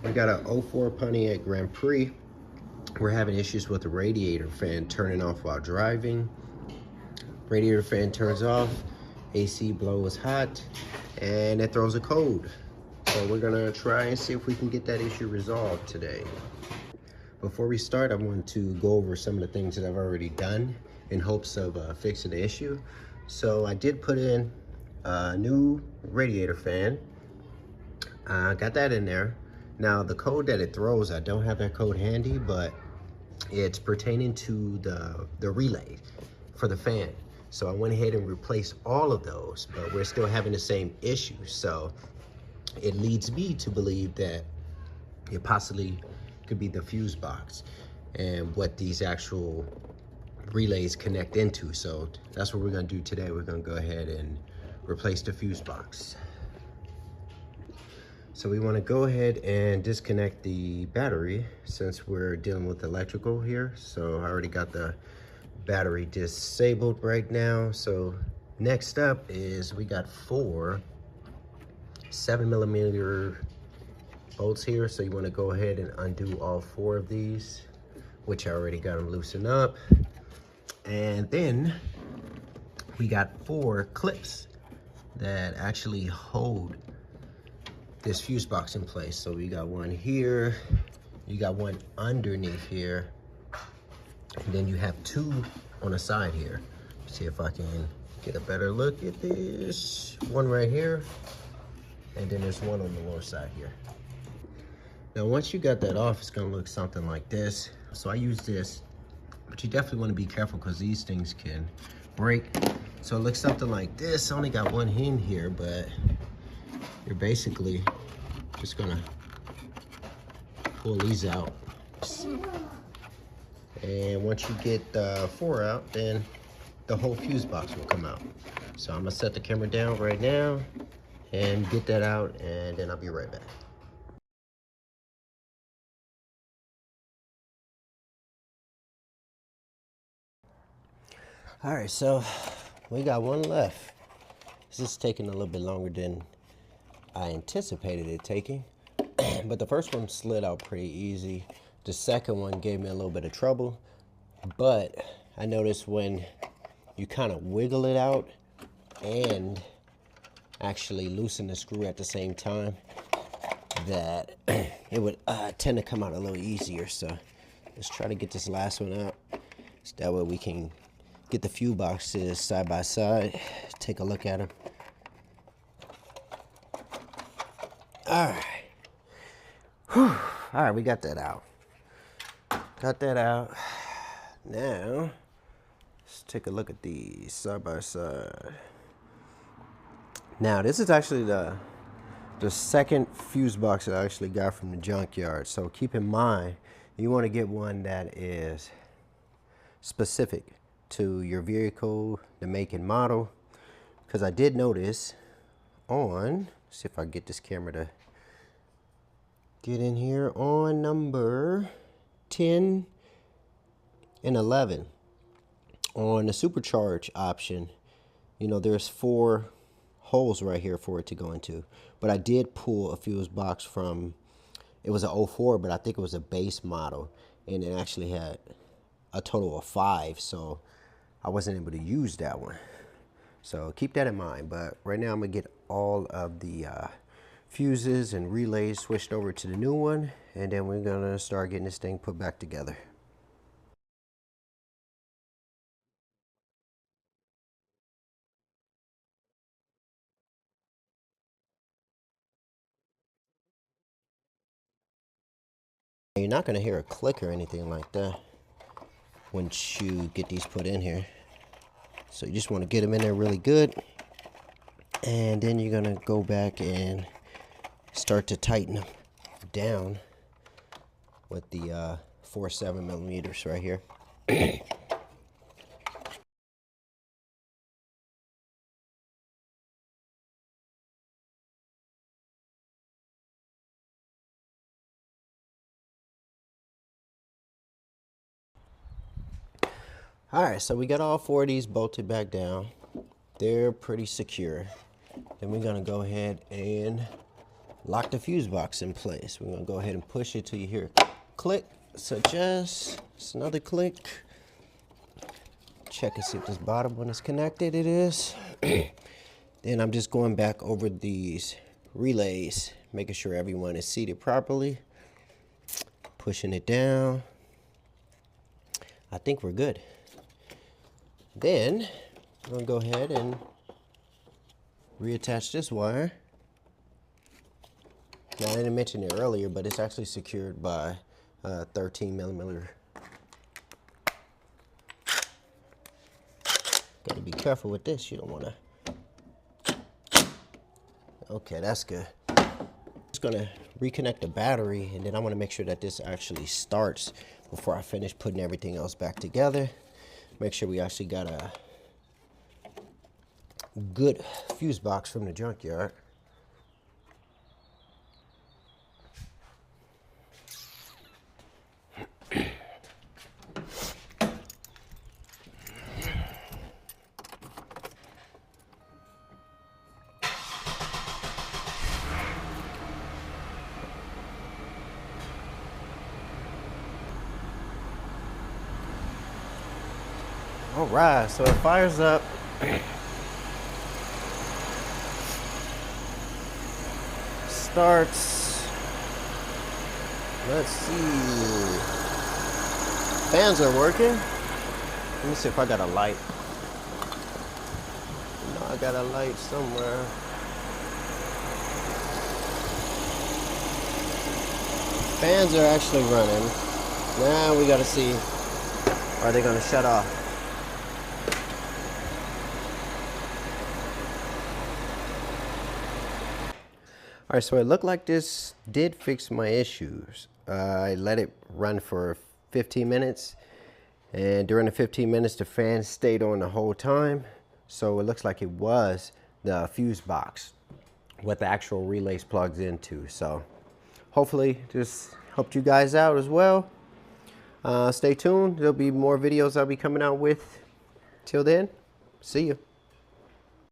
We got a '04 Pontiac Grand Prix. We're having issues with the radiator fan turning off while driving. Radiator fan turns off, AC blows hot, and it throws a code. So we're gonna try and see if we can get that issue resolved today. Before we start, I want to go over some of the things that I've already done in hopes of fixing the issue. So I did put in a new radiator fan. Got that in there. Now the code that it throws, I don't have that code handy, but it's pertaining to the relay for the fan. So I went ahead and replaced all of those, but we're still having the same issue. So it leads me to believe that it possibly could be the fuse box and what these actual relays connect into. So that's what we're gonna do today. We're gonna go ahead and replace the fuse box. So we want to go ahead and disconnect the battery since we're dealing with electrical here. So I already got the battery disabled right now. So next up is we got 4 7mm bolts here. So you want to go ahead and undo all 4 of these, which I already got them loosened up. And then we got 4 clips that actually hold this fuse box in place. So we got one here, you got one underneath here, and then you have 2 on the side here. See if I can get a better look at this. One right here, and then there's one on the lower side here. Now once you got that off, it's gonna look something like this. So I use this, but you definitely want to be careful because these things can break. So it looks something like this. I only got one in here, but you're basically just gonna pull these out. And once you get 4 out, then the whole fuse box will come out. So I'm gonna set the camera down right now and get that out, and then I'll be right back. All right, so we got one left. This is taking a little bit longer than I anticipated it taking, but the first one slid out pretty easy. The second one gave me a little bit of trouble, but I noticed when you kind of wiggle it out and actually loosen the screw at the same time, that it would tend to come out a little easier. So let's try to get this last one out, so that way we can get the fuse boxes side by side, take a look at them. All right. Whew. All right, we got that out. Got that out. Now, let's take a look at these side by side. Now, this is actually the second fuse box that I actually got from the junkyard. So keep in mind, you want to get one that is specific to your vehicle, the make and model. Because I did notice on, see if I get this camera to get in here, on number 10 and 11 on the supercharge option, you know, there's 4 holes right here for it to go into. But I did pull a fuse box from, it was an '04, but I think it was a base model, and it actually had a total of 5, so I wasn't able to use that one. So keep that in mind. But right now I'm gonna get all of the fuses and relays switched over to the new one, and then we're gonna start getting this thing put back together. You're not gonna hear a click or anything like that once you get these put in here. So you just want to get them in there really good, and then you're gonna go back and start to tighten them down with the 4 7mm right here. All right, so we got all 4 of these bolted back down. They're pretty secure. Then we're gonna go ahead and lock the fuse box in place. We're gonna go ahead and push it till you hear a click. So just another click. Check and see if this bottom one is connected. It is. Then I'm just going back over these relays, making sure everyone is seated properly. Pushing it down. I think we're good. Then I'm gonna go ahead and reattach this wire. Now, I didn't mention it earlier, but it's actually secured by 13 millimeter. Gotta be careful with this. You don't wanna. Okay, that's good. Just gonna reconnect the battery, and then I wanna make sure that this actually starts before I finish putting everything else back together. Make sure we actually got a good fuse box from the junkyard. All right, so it fires up. Starts. Let's see. Fans are working. Let me see if I got a light. No, I got a light somewhere. Fans are actually running. Now we gotta see. Are they gonna shut off? All right, so it looked like this did fix my issues. I let it run for 15 minutes, and during the 15 minutes, the fan stayed on the whole time. So it looks like it was the fuse box, what the actual relays plugs into. So hopefully this helped you guys out as well. Stay tuned. There'll be more videos I'll be coming out with. Till then, see you.